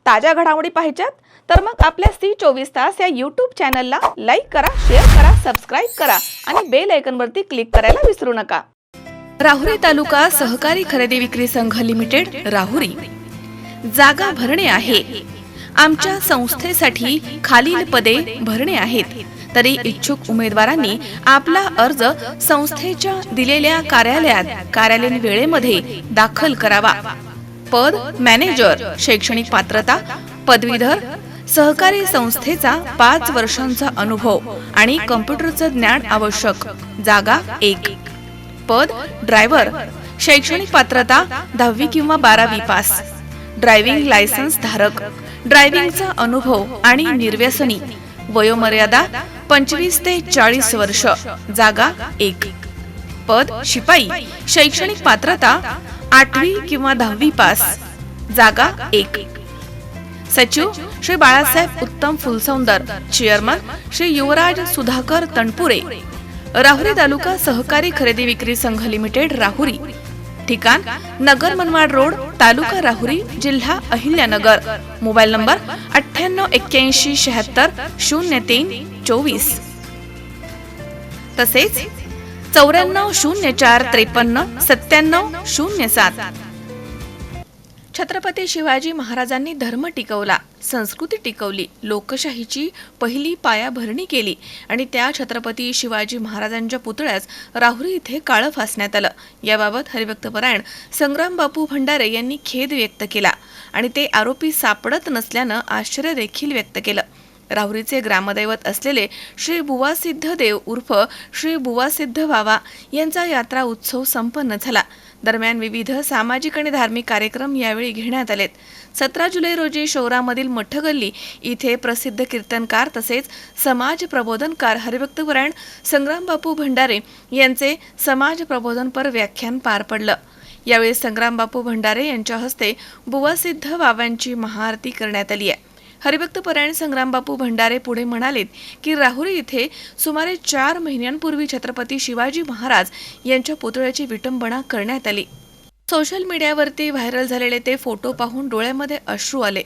ताज्या घडामोडी पाहिजेत तर मग आपल्या C24 या YouTube चॅनलला लाईक करा, शेअर करा, सबस्क्राइब करा आणि बेल आयकॉनवरती क्लिक करायला विसरू नका। राहुरी तालुका सहकारी खरेदी विक्री संघ लिमिटेड राहुरी। जागा भरणे आहे। आमच्या संस्थेसाठी खालील पदे भरणे आहेत, तरी इच्छुक उमेदवारांनी आपला अर्ज संस्थेच्या दिलेल्या कार्यालयीन वेळेमध्ये दाखल करावा। पद मॅनेजर, शैक्षणिक पात्रता पदवीधर, सहकारी संस्थेचा 5 वर्षांचा अनुभव आणि कॉम्प्युटरचं ज्ञान आवश्यक। जागा 1। पद ड्रायव्हर, शैक्षणिक पात्रता 10वी किंवा 12वी पास, ड्रायव्हिंग लायसन्स धारक, ड्रायव्हिंगचा अनुभव आणि निर्व्यसनी, वयोमर्यादा 25 ते 40 वर्ष। जागा 1। पद शिपाई, शैक्षणिक पात्रता 8वी किंवा 10वी पास, जागा 1। सचिव श्री बाळासाहेब उत्तम फुलसौंदर, चेअरमन श्री युवराज सुधाकर तणपुरे। राहुरी तालुका सहकारी खरेदी विक्री संघ लिमिटेड राहुरी। ठिकाण नगर मनमाड रोड, तालुका राहुरी, जिल्हा अहिल्यानगर। मोबाईल नंबर 9881760324 तसेच 9404539707। छत्रपती शिवाजी महाराजांनी धर्म टिकवला, संस्कृती टिकवली, लोकशाहीची पहिली पायाभरणी केली आणि त्या छत्रपती शिवाजी महाराजांच्या पुतळ्यास राहुरी इथे काळं फासण्यात आलं। याबाबत हरिभक्तपरायण संग्राम बापू भंडारे यांनी खेद व्यक्त केला आणि ते आरोपी सापडत नसल्यानं आश्चर्य देखील व्यक्त केलं। राहुरीचे ग्रामदैवत असलेले श्री बुवासिद्ध देव उर्फ श्री बुवासिद्ध बाबा यांचा यात्रा उत्सव संपन्न झाला। दरम्यान विविध सामाजिक आणि धार्मिक कार्यक्रम यावेळी घेण्यात आलेत। 17 जुलै रोजी शहरामधील मठगल्ली इथे प्रसिद्ध कीर्तनकार तसेच समाज प्रबोधनकार हरिभक्तपरायण संग्राम बापू भंडारे यांचे समाज प्रबोधनपर व्याख्यान पार पडलं। यावेळी संग्राम बापू भंडारे यांच्या हस्ते बुवासिद्ध बाबांची महाआरती करण्यात आली आहे। हरिभक्तपरायण संग्राम बापू भंडारे पुढे म्हणालेत की राहुरी इथे सुमारे 4 महिन्यांपूर्वी छत्रपती शिवाजी महाराज यांच्या पुतळ्याची विटंबना करण्यात आली। सोशल मीडियावरती व्हायरल झालेले ते फोटो पाहून डोळ्यामध्ये अश्रू आले।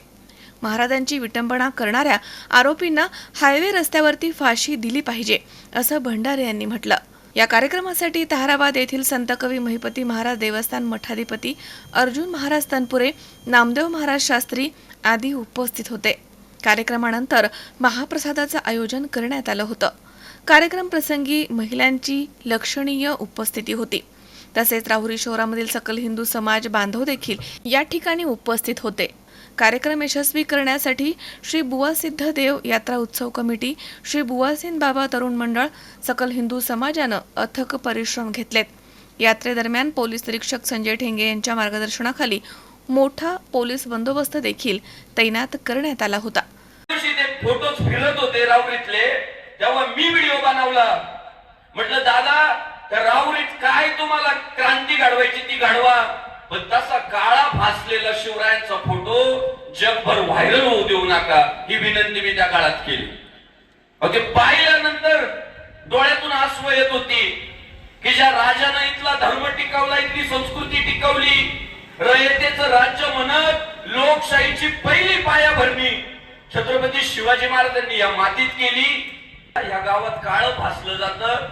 महाराजांची विटंबना करणाऱ्या आरोपींना हायवे रस्त्यावरती फाशी दिली पाहिजे, असं भंडारे यांनी म्हटलं। या कार्यक्रमासाठी ताहराबाद येथील संत कवी महिपती महाराज देवस्थान मठाधिपती अर्जुन महाराज तनपुरे, नामदेव महाराज शास्त्री आदी उपस्थित होते। कार्यक्रमानंतर महाप्रसादाचं आयोजन करण्यात आलं होतं। कार्यक्रम प्रसंगी महिलांची लक्षणीय उपस्थिती होती। तसेच राहुरी शहरामधील सकल हिंदू समाज बांधव देखील या ठिकाणी उपस्थित होते। कार्यक्रम यशस्वी करण्यासाठी श्री बुवासिद्ध देव यात्रा उत्सव कमिटी, श्री बुवासिंद बाबा तरुण मंडळ, सकल हिंदू समाजानं अथक परिश्रम घेतलेत। यात्रेदरम्यान पोलीस निरीक्षक संजय ठेंगे यांच्या मार्गदर्शनाखाली मोठा पोलीस बंदोबस्त देखील तैनात करण्यात आला होता। फोटोज फिरत होते राहुरीतले, तेव्हा मी व्हिडिओ बनवला। म्हटलं दादा, त्या राहुरीत काय तुम्हाला क्रांती घडवायची ती घडवा, पण तसा काळा फासलेला शिवरायांचा फोटो जगभर व्हायरल होऊ देऊ नका, ही विनंती मी त्या काळात केली। ते पाहिल्यानंतर डोळ्यातून आसू येत होती की ज्या राजानं इथला धर्म टिकवला, इथली संस्कृती टिकवली, रयतेचं राज्य म्हणत लोकशाहीची पहिली पायाभरणी छत्रपती शिवाजी महाराजांनी या मातीत केली। या गावात काळं फासलं जातं,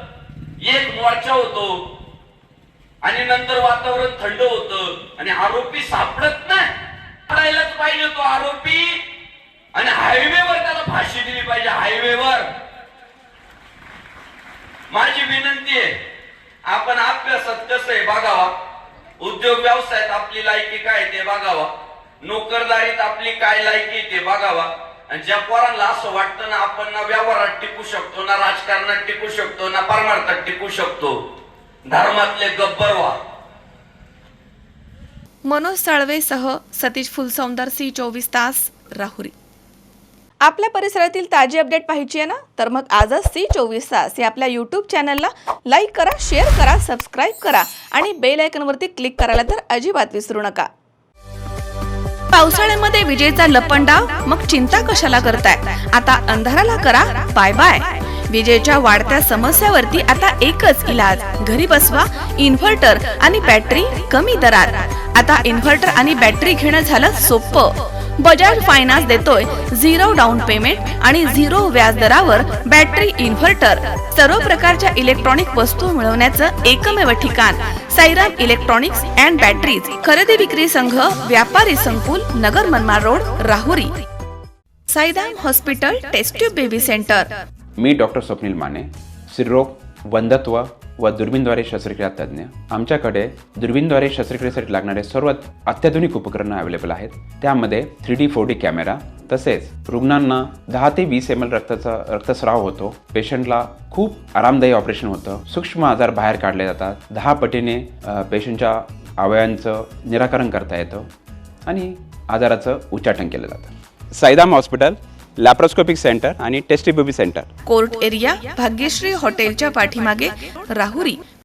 एक मोर्चा होतो आणि नंतर वातावरण थंड होतं आणि आरोपी सापडत नाही। पडायलाच पाहिजे तो आरोपी आणि हायवेवर त्याला फाशी दिली पाहिजे। हायवेवर माझी विनंती आहे, आपण अभ्यासात कसं आहे बघावा, उद्योग व्यवसायात आपली लायकी काय ते बघावा, नोकरदारीत आपली काय लायकी ते बघावा। आणि ज्या पोरांना असं वाटतं ना आपण ना व्यवहारात टिकू शकतो, ना राजकारणात टिकू शकतो, ना परमार्थात टिकू शकतो, धर्मातले गब्बर व्हा। मनोज साळवेसह सतीश फुलसौंदर, C24 राहुरी। आपल्या परिसरातील ताजी अपडेट पाहिजे ना, तर मग आजच C24 या आपल्या YouTube चॅनलला लाईक करा, शेअर करा, सबस्क्राइब करा आणि बेल आयकॉनवरती क्लिक करायला तर अजिबात विसरू नका। पावसाळ्यामध्ये विजेचा लपंडाव, मग चिंता कशाला करताय? आता अंधाराला करा बाय बाय। विजेच्या वाढत्या समस्यावरती आता एकच इलाज, घरी बसवा इन्व्हर्टर आणि बॅटरी कमी दरात। आता इन्व्हर्टर आणि बॅटरी घेणं झालं सोपं। बजाज फायनान्स देतोय 0 डाऊन पेमेंट आणि 0 व्याज दरावर बॅटरी इन्व्हर्टर. सर्व प्रकारच्या इलेक्ट्रॉनिक वस्तू मिळवण्याचं एकमेव ठिकाण साईराम इलेक्ट्रॉनिक्स अँड बॅटरीज. खरेदी विक्री संघ, व्यापारी संकुल, नगर Manmad road, Rahuri. Sairam hospital test tube baby centre. मी डॉक्टर स्वप्नील माने, स्त्रीरोग, वंध्यत्व व दुर्बीणद्वारे शस्त्रक्रिया तज्ज्ञ. आमच्याकडे दुर्बीणद्वारे शस्त्रक्रियेसाठी लागणारे सर्व अत्याधुनिक उपकरणं अवेलेबल आहेत. त्यामध्ये 3D 4D कॅमेरा, तसेच रुग्णांना 10 ते 20 ml रक्तस्राव होतो. पेशंटला खूप आरामदायी ऑपरेशन होतं. सूक्ष्म आजार बाहेर काढले जातात. 10 पटीने पेशंटच्या अवयवांचं निराकरण करता येतं आणि आजाराचं उच्चाटन केलं जातं. साईराम हॉस्पिटल, लॅप्रोस्कोपिक सेंटर आणि test tube baby centre. Court area, Bhagyashree हॉटेलच्या पाठीमागे, राहुरी.